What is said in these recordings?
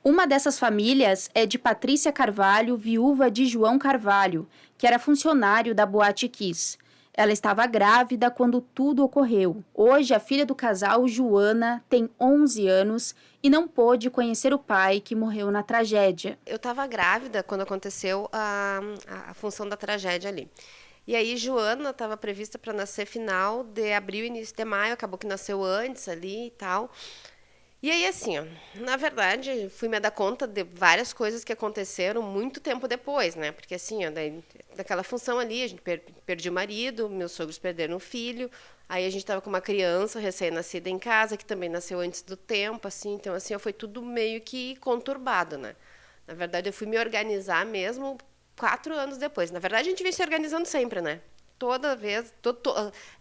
Uma dessas famílias é de Patrícia Carvalho, viúva de João Carvalho, que era funcionário da Boate Kiss. Ela estava grávida quando tudo ocorreu. Hoje, a filha do casal, Joana, tem 11 anos e não pôde conhecer o pai que morreu na tragédia. Eu estava grávida quando aconteceu a função da tragédia ali. E aí, Joana estava prevista para nascer final de abril, início de maio, acabou que nasceu antes ali e tal. E aí, assim, ó, na verdade, fui me dar conta de várias coisas que aconteceram muito tempo depois, né? Porque, assim, ó, daquela função ali, a gente perdi o marido, meus sogros perderam o filho, aí a gente estava com uma criança recém-nascida em casa, que também nasceu antes do tempo, assim, então, assim, ó, foi tudo meio que conturbado, né? Na verdade, eu fui me organizar mesmo 4 anos depois. Na verdade, a gente vem se organizando sempre, né? Toda vez,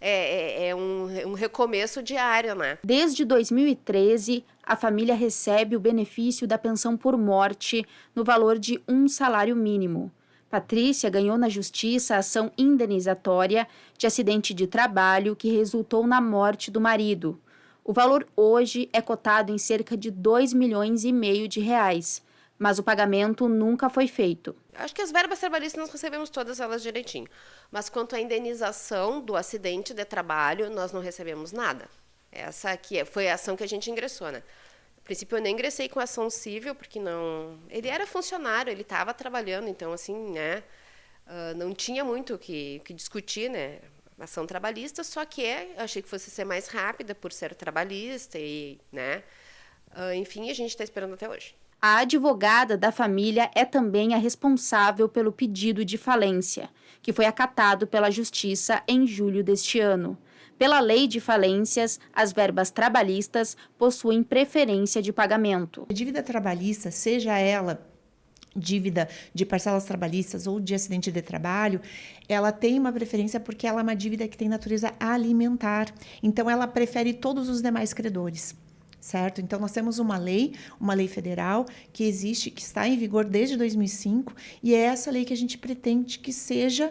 é um recomeço diário, né? Desde 2013, a família recebe o benefício da pensão por morte no valor de um salário mínimo. Patrícia ganhou na justiça a ação indenizatória de acidente de trabalho que resultou na morte do marido. O valor hoje é cotado em cerca de 2,5 milhões de reais, mas o pagamento nunca foi feito. Acho que as verbas trabalhistas nós recebemos todas elas direitinho. Mas quanto à indenização do acidente de trabalho, nós não recebemos nada. Essa aqui foi a ação que a gente ingressou, né? A princípio, eu nem ingressei com ação civil, porque não... Ele era funcionário, ele estava trabalhando, então, assim, né? Não tinha muito o que discutir, né? Ação trabalhista, só que achei que fosse ser mais rápida por ser trabalhista e, né? Enfim, a gente está esperando até hoje. A advogada da família é também a responsável pelo pedido de falência, que foi acatado pela Justiça em julho deste ano. Pela lei de falências, as verbas trabalhistas possuem preferência de pagamento. A dívida trabalhista, seja ela dívida de parcelas trabalhistas ou de acidente de trabalho, ela tem uma preferência porque ela é uma dívida que tem natureza alimentar. Então, ela prefere todos os demais credores. Certo? Então, nós temos uma lei federal que existe, que está em vigor desde 2005, e é essa lei que a gente pretende que seja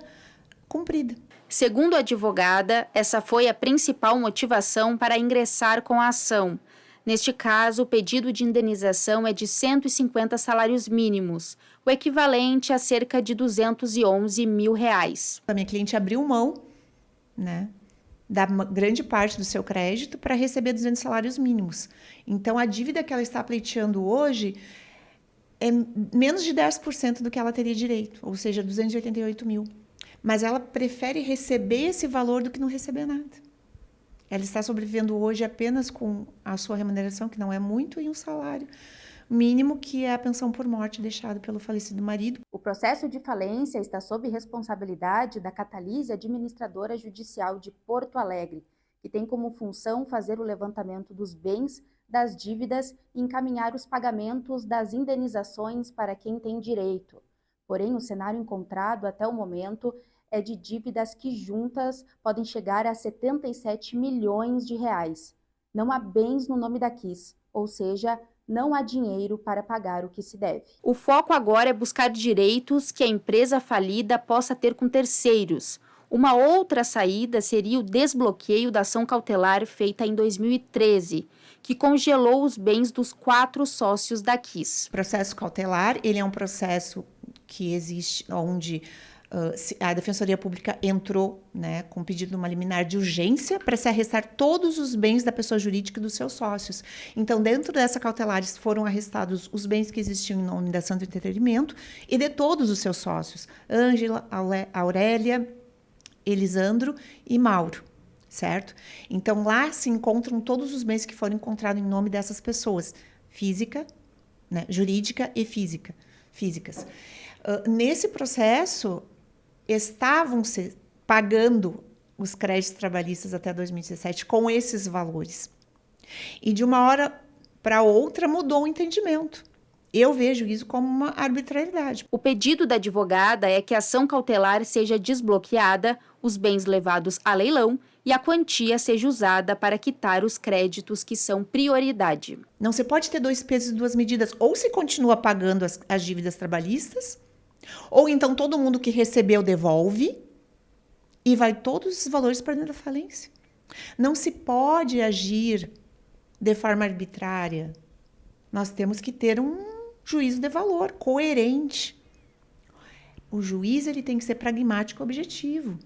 cumprida. Segundo a advogada, essa foi a principal motivação para ingressar com a ação. Neste caso, o pedido de indenização é de 150 salários mínimos, o equivalente a cerca de R$211 mil. A minha cliente abriu mão, né, da grande parte do seu crédito para receber 200 salários mínimos. Então, a dívida que ela está pleiteando hoje é menos de 10% do que ela teria direito, ou seja, 288 mil. Mas ela prefere receber esse valor do que não receber nada. Ela está sobrevivendo hoje apenas com a sua remuneração, que não é muito, e um salário mínimo, que é a pensão por morte deixada pelo falecido marido. O processo de falência está sob responsabilidade da Catalise Administradora Judicial de Porto Alegre, que tem como função fazer o levantamento dos bens, das dívidas e encaminhar os pagamentos das indenizações para quem tem direito. Porém, o cenário encontrado até o momento é de dívidas que juntas podem chegar a 77 milhões de reais. Não há bens no nome da Kiss, ou seja, não há dinheiro para pagar o que se deve. O foco agora é buscar direitos que a empresa falida possa ter com terceiros. Uma outra saída seria o desbloqueio da ação cautelar feita em 2013, que congelou os bens dos 4 sócios da Kiss. O processo cautelar, ele é um processo que existe onde a Defensoria Pública entrou, né, com pedido de uma liminar de urgência para se arrestar todos os bens da pessoa jurídica e dos seus sócios. Então, dentro dessa cautelar, foram arrestados os bens que existiam em nome da Santo Entretenimento e de todos os seus sócios, Ângela, Aurélia, Elisandro e Mauro, certo? Então, lá se encontram todos os bens que foram encontrados em nome dessas pessoas, física, né, jurídica e físicas. Nesse processo, estavam se pagando os créditos trabalhistas até 2017 com esses valores. E de uma hora para outra mudou o entendimento. Eu vejo isso como uma arbitrariedade. O pedido da advogada é que a ação cautelar seja desbloqueada, os bens levados a leilão e a quantia seja usada para quitar os créditos que são prioridade. Não se pode ter 2 pesos e 2 medidas. Ou se continua pagando as dívidas trabalhistas, ou então todo mundo que recebeu devolve e vai todos esses valores para dentro da falência. Não se pode agir de forma arbitrária. Nós temos que ter juízo de valor, coerente. O juiz ele tem que ser pragmático e objetivo.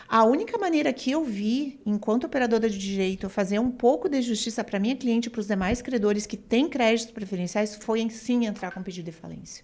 A única maneira que eu vi, enquanto operadora de direito, fazer um pouco de justiça para minha cliente e para os demais credores que têm créditos preferenciais foi sim entrar com pedido de falência.